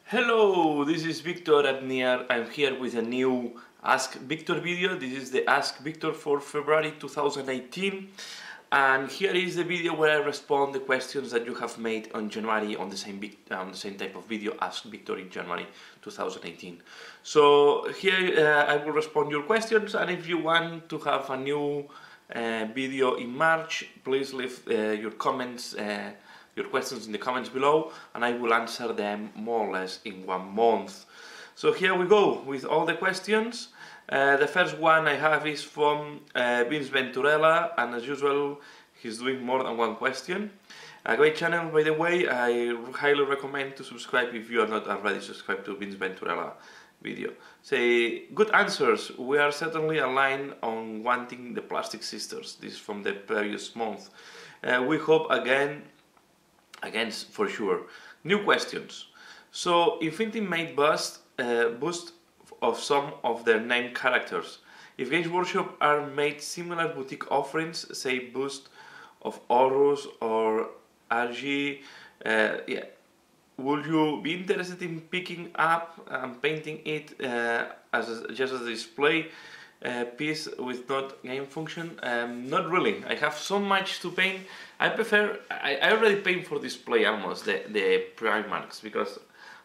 Hello, this is Victor Abnier. I'm here with a new Ask Victor video. This is the Ask Victor for February 2018. And here is the video where I respond the questions that you have made on January on the same type of video, Ask Victor in January 2018. So here I will respond your questions, and if you want to have a new video in March, please leave your comments, your questions in the comments below, and I will answer them more or less in 1 month. So here we go with all the questions. The first one I have is from Vince Venturella, and as usual he's doing more than one question. A great channel, by the way. I highly recommend to subscribe if you are not already subscribed to Vince Venturella video. Say, good answers. We are certainly aligned on wanting the Plastic Sisters. This is from the previous month. We hope against for sure. New questions. So Infinity made boost of some of their named characters. If Games Workshop are made similar boutique offerings, say boost of Horus or RG, would you be interested in picking up and painting it just as a display piece with not game function? Not really. I have so much to paint. I already paint for display almost the Primarchs, because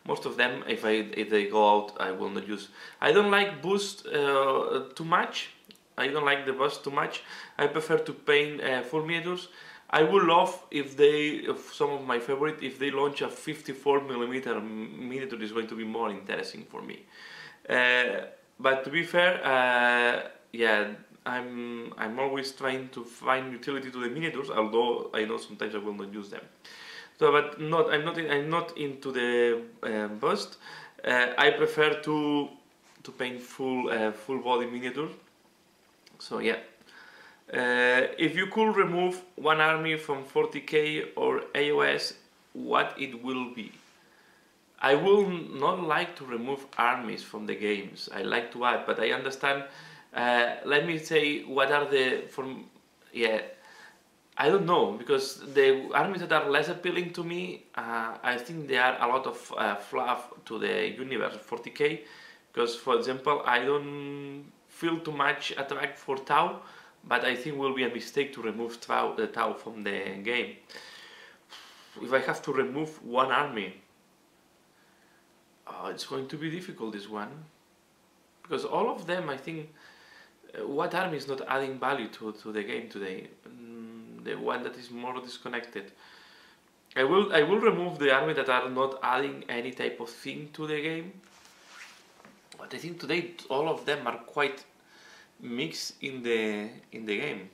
most of them, if they go out, I will not use. I don't like boost too much. I don't like the boost too much. I prefer to paint full miniatures. I would love if some of my favorite, if they launch a 54mm miniature, is going to be more interesting for me. But to be fair, yeah, I'm always trying to find utility to the miniatures, although I know sometimes I will not use them. So, but I'm not into the bust. I prefer to paint full body miniature. So yeah. If you could remove one army from 40k or AOS, what it will be? I will not like to remove armies from the games. I like to add, but I understand. Let me say, what are I don't know, because the armies that are less appealing to me, I think they are a lot of fluff to the universe of 40k. Because, for example, I don't feel too much attract for Tau, but I think it will be a mistake to remove the Tau from the game. If I have to remove one army, it's going to be difficult, this one, because all of them, I think, what army is not adding value to the game today? The one that is more disconnected. I will remove the army that are not adding any type of thing to the game. But I think today all of them are quite mixed in the game.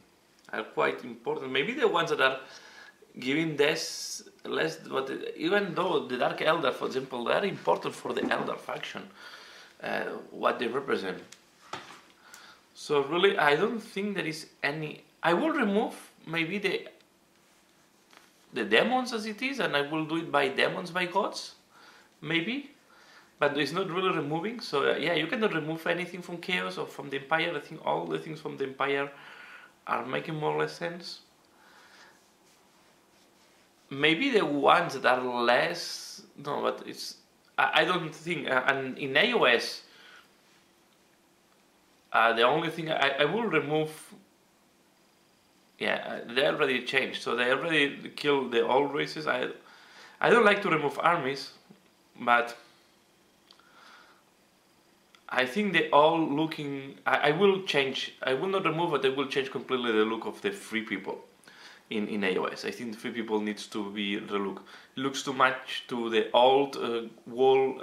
Are quite important. Maybe the ones that are giving less, but even though the Dark Elder, for example, they are important for the Elder faction, what they represent. So really, I don't think there is any. I will remove maybe the demons as it is, and I will do it by demons by gods, maybe, but it's not really removing. So yeah, you cannot remove anything from chaos or from the Empire. I think all the things from the Empire are making more or less sense. Maybe the ones that are less, no, but it's, I don't think, and in AOS, the only thing I will remove, yeah, they already changed, so they already killed the old races. I don't like to remove armies, but I think they all looking, I will change, I will not remove it, I will change completely the look of the free people in AOS. I think the free people needs to be relooked. It looks too much to the old wall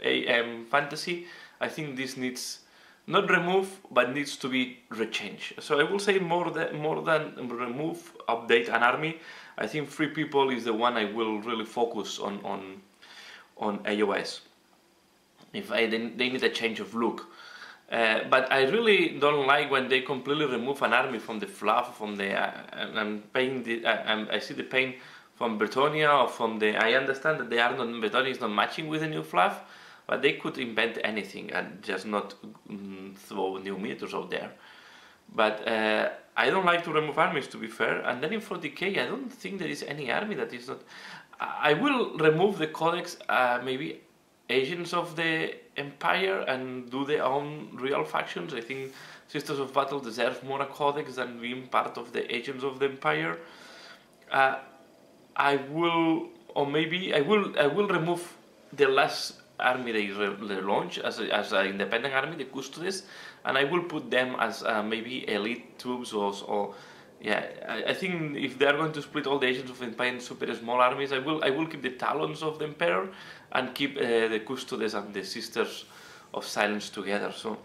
AM fantasy. I think this needs not remove, but needs to be rechanged. So I will say more than remove, update an army. I think free people is the one I will really focus on AOS. If they need a change of look. But I really don't like when they completely remove an army from the fluff, from the I see the paint from Bretonia or from the. I understand that Bretonia is not matching with the new fluff, but they could invent anything and just not throw new miniatures out there. But I don't like to remove armies, to be fair. And then in 40k, I don't think there is any army that is not. I will remove the codex, maybe agents of the Empire, and do their own real factions. I think Sisters of Battle deserve more a codex than being part of the agents of the Empire. I will, or maybe I will remove the last army they launch as an independent army, the Custodes, and I will put them as maybe elite troops or yeah. I think if they are going to split all the agents of the Empire in super small armies, I will keep the Talons of the Emperor and keep the Custodes and the Sisters of Silence together. So,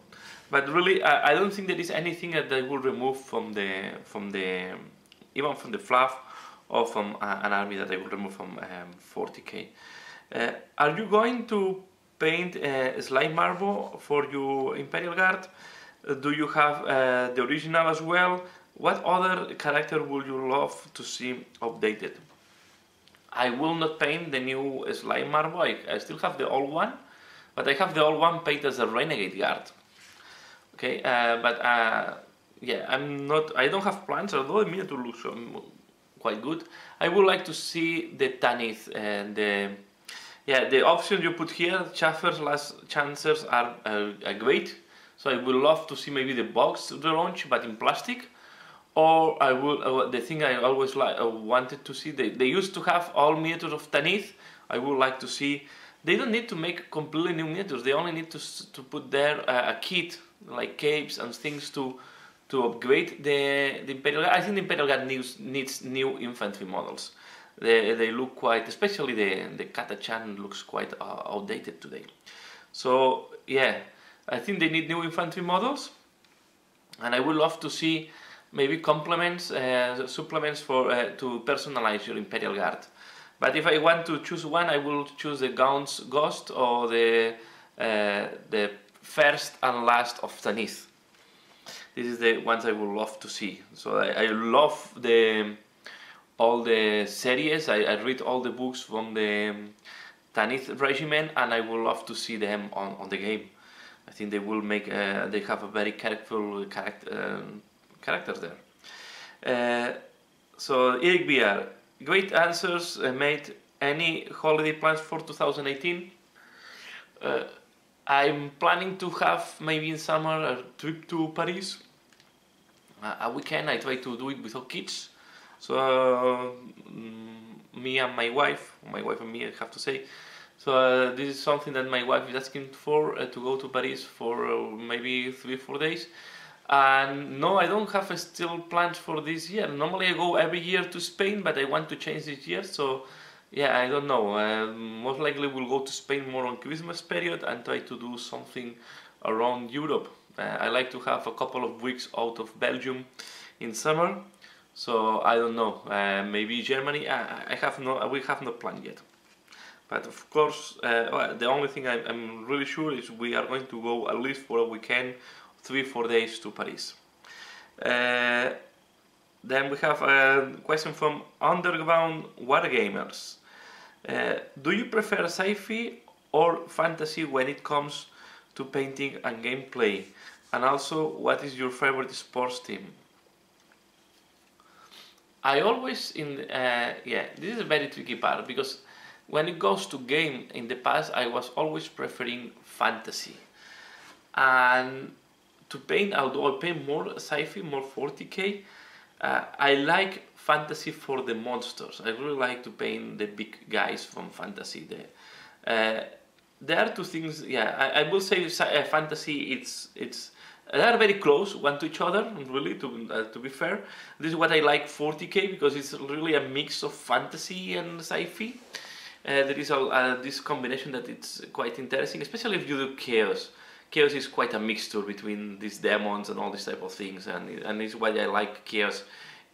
but really, I don't think there is anything that I will remove from the even from the fluff or from an army that I will remove from 40k. Are you going to paint Slime Marble for your Imperial Guard? Do you have the original as well? What other character would you love to see updated? I will not paint the new Slime Marble. I still have the old one, but I have the old one painted as a Renegade Guard. Okay, but yeah, I don't have plans, although the miniature looks quite good. I would like to see the Tanith and the options you put here. Chaffer's last chances are great, so I would love to see maybe the box relaunch, but in plastic. Or I will the thing I always wanted to see. They used to have all miniatures of Tanith. I would like to see. They don't need to make completely new miniatures. They only need to put there a kit like capes and things to upgrade the Imperial Guard. I think the Imperial Guard needs new infantry models. They look quite, especially the Kata-chan looks quite outdated today. So yeah, I think they need new infantry models, and I would love to see maybe complements, supplements for to personalize your Imperial Guard. But if I want to choose one, I will choose the Gaunt's Ghost or the first and last of Tanith. This is the ones I would love to see. So I love all the series. I read all the books from the Tanith regiment, and I would love to see them on the game. I think they will make. They have a very careful characters there. So Eric BR, great answers. Made any holiday plans for 2018? I'm planning to have maybe in summer a trip to Paris. A weekend. I try to do it without kids. So me and my wife and me, I have to say. So this is something that my wife is asking for, to go to Paris for maybe 3-4 days. And no, I don't have still plans for this year. Normally I go every year to Spain, but I want to change this year. So yeah, I don't know. Most likely we'll go to Spain more on Christmas period and try to do something around Europe. I like to have a couple of weeks out of Belgium in summer. So I don't know. Maybe Germany. We have no plan yet. But of course, the only thing I'm really sure is we are going to go at least for a weekend, 3-4 days to Paris. Then we have a question from Underground Wargamers. Do you prefer sci-fi or fantasy when it comes to painting and gameplay? And also, what is your favorite sports team? I always this is a very tricky part, because when it goes to game in the past, I was always preferring fantasy. And to paint, although I paint more sci-fi, more 40k, I like fantasy for the monsters. I really like to paint the big guys from fantasy. There are two things. Yeah, I will say fantasy. It's they are very close one to each other. Really, to be fair, this is what I like 40k, because it's really a mix of fantasy and sci-fi. There is this combination that it's quite interesting, especially if you do chaos. Chaos is quite a mixture between these demons and all these type of things, and it's why I like chaos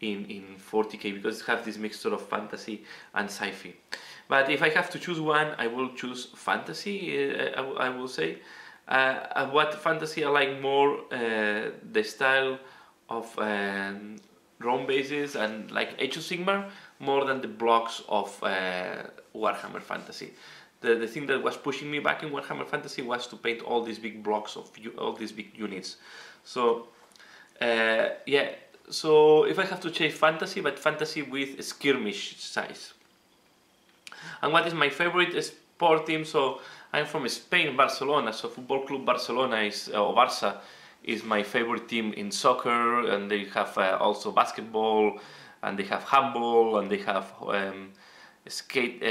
in 40k, because it has this mixture of fantasy and sci-fi. But if I have to choose one, I will choose fantasy. I will say, what fantasy I like more, the style of Rome bases and like Age of Sigmar, more than the blocks of Warhammer Fantasy. The thing that was pushing me back in Warhammer Fantasy was to paint all these big blocks of all these big units. So yeah, So if I have to change fantasy, but fantasy with skirmish size. And what is my favorite sport team? So I'm from Spain, Barcelona. So Football Club Barcelona is, or Barça, is my favorite team in soccer, and they have also basketball, and they have handball, and they have skate.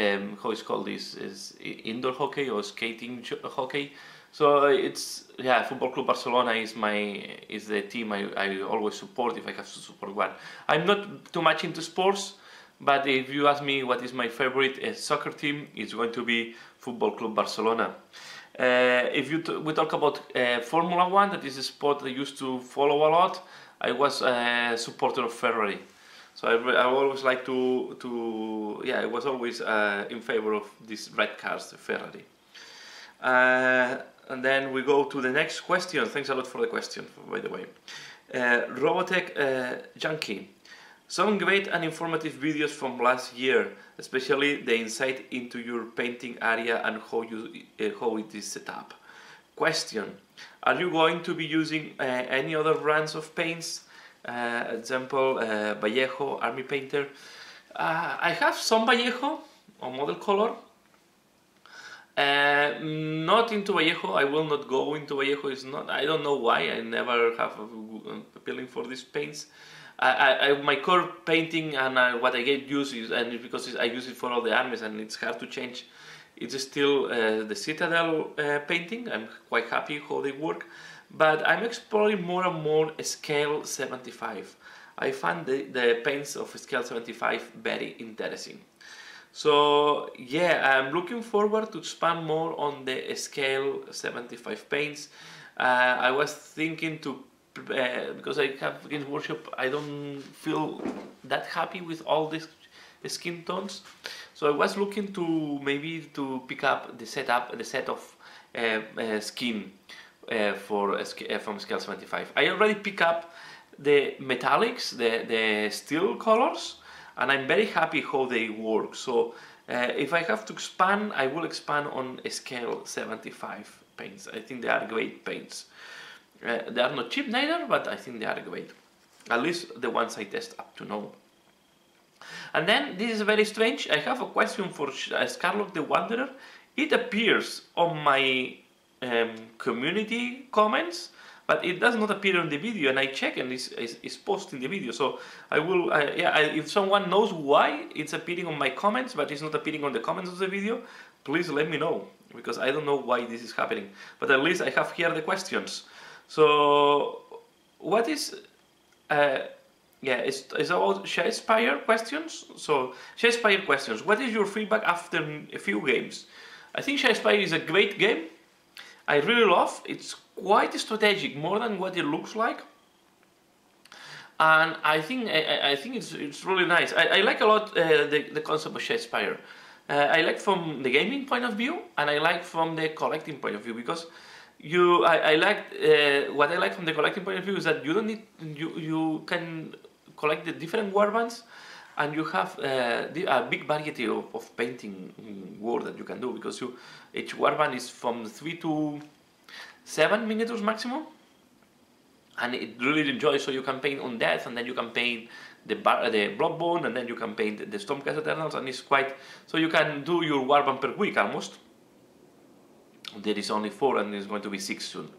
How is called this? Is indoor hockey or skating hockey? So it's, yeah, Football Club Barcelona is the team I always support if I have to support one. I'm not too much into sports, but if you ask me what is my favorite soccer team, it's going to be Football Club Barcelona. If we talk about Formula One, that is a sport I used to follow a lot, I was a supporter of Ferrari. So I always like yeah, I was always in favor of these red cars, the Ferrari. And then we go to the next question. Thanks a lot for the question, by the way. Robotech Junkie. Some great and informative videos from last year, especially the insight into your painting area and how it is set up. Question: are you going to be using any other brands of paints? Example, Vallejo, Army Painter. I have some Vallejo on model color. Not into Vallejo. I will not go into Vallejo. It's not. I don't know why. I never have a feeling for these paints. My core painting and what I get used is, and because I use it for all the armies and it's hard to change. It's still the Citadel painting. I'm quite happy how they work, but I'm exploring more and more scale 75. I find the paints of scale 75 very interesting. So yeah, I'm looking forward to expand more on the scale 75 paints. I was thinking to, because I have Games Workshop, I don't feel that happy with all these skin tones. So I was looking to maybe to pick up the set of skin from scale 75. I already pick up the metallics, the steel colors, and I'm very happy how they work. So if I have to expand, I will expand on scale 75 paints. I think they are great paints. They are not cheap neither, but I think they are great. At least the ones I test up to now. And then, this is very strange, I have a question for Scarlock the Wanderer. It appears on my community comments, but it does not appear on the video, and I check and it's posted in the video. So I will, if someone knows why it's appearing on my comments, but it's not appearing on the comments of the video, please let me know, because I don't know why this is happening. But at least I have here the questions. So, what is, it's about Shakespeare questions. So, Shakespeare questions. What is your feedback after a few games? I think Shakespeare is a great game. I really love. It's quite strategic, more than what it looks like. And I think it's really nice. I like a lot the concept of Shakespeare. I like from the gaming point of view, and I like from the collecting point of view, because what I like from the collecting point of view is that you don't need you can collect the different warbands, and you have a big variety of painting work that you can do, because each warband is from 3 to 7 miniatures maximum, and it really enjoys. So you can paint on death, and then you can paint the Bloodborne, and then you can paint the Stormcast Eternals, and it's quite, so you can do your warband per week almost. There is only 4, and there's going to be 6 soon.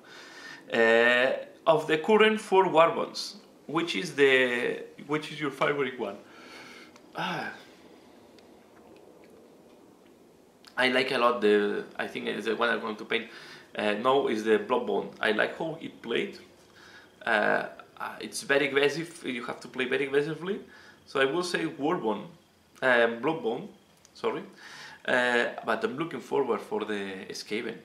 Of the current 4 warbands, which is your favorite one? I like a lot I think it's the one I'm going to paint now is the Bloodborne. I like how it played. It's very aggressive. You have to play very aggressively. So I will say Bloodborne, sorry. But I'm looking forward for the Skaven.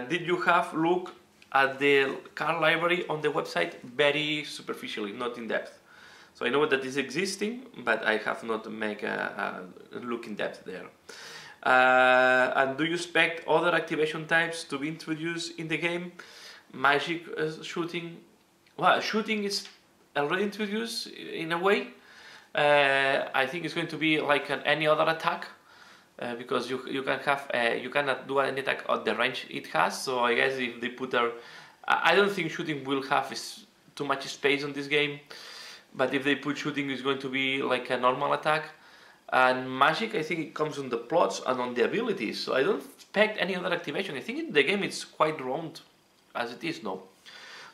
Did you have look at the card library on the website? Very superficially, not in depth. So I know that is existing, but I have not make a look in depth there. And do you expect other activation types to be introduced in the game? Magic, shooting. Well, shooting is already introduced in a way. I think it's going to be like any other attack, because you cannot do any attack at the range it has. So I guess if they put a I don't think shooting will have too much space on this game, but if they put shooting, it's going to be like a normal attack. And magic, I think it comes on the plots and on the abilities, so I don't expect any other activation. I think in the game it's quite round as it is now.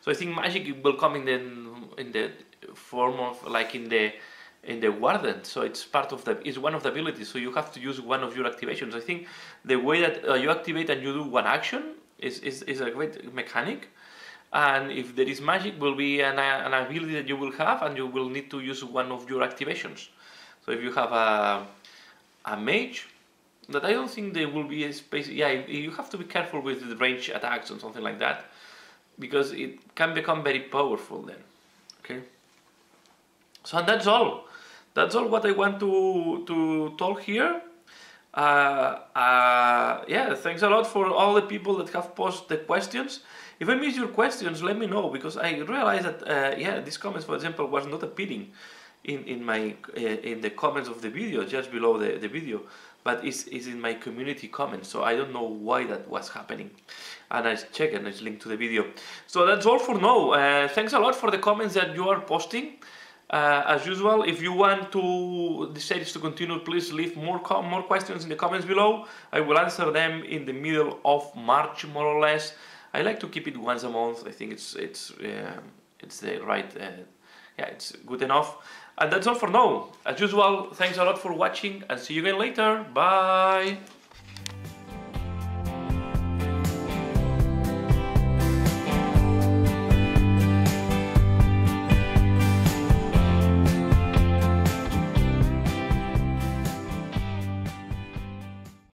So I think magic will come in the form of like in the warden. So it's part of it's one of the abilities. So you have to use one of your activations. I think the way that you activate and you do one action is a great mechanic. And if there is magic, will be an ability that you will have, and you will need to use one of your activations. So if you have a mage, that I don't think there will be a space. Yeah, you have to be careful with the range attacks and something like that, because it can become very powerful then. Okay. So and that's all. That's all what I want to talk here. Yeah, thanks a lot for all the people that have posted the questions. If I miss your questions, let me know, because I realized that yeah, these comments, for example, was not appearing in the comments of the video, just below the video, but it's in my community comments, so I don't know why that was happening. And I check and it's linked to the video. So that's all for now. Thanks a lot for the comments that you are posting. As usual, if you want to decide to continue, please leave more questions in the comments below. I will answer them in the middle of March, more or less. I like to keep it once a month. I think it's the right. Yeah, it's good enough. And that's all for now. As usual, thanks a lot for watching, and see you again later. Bye!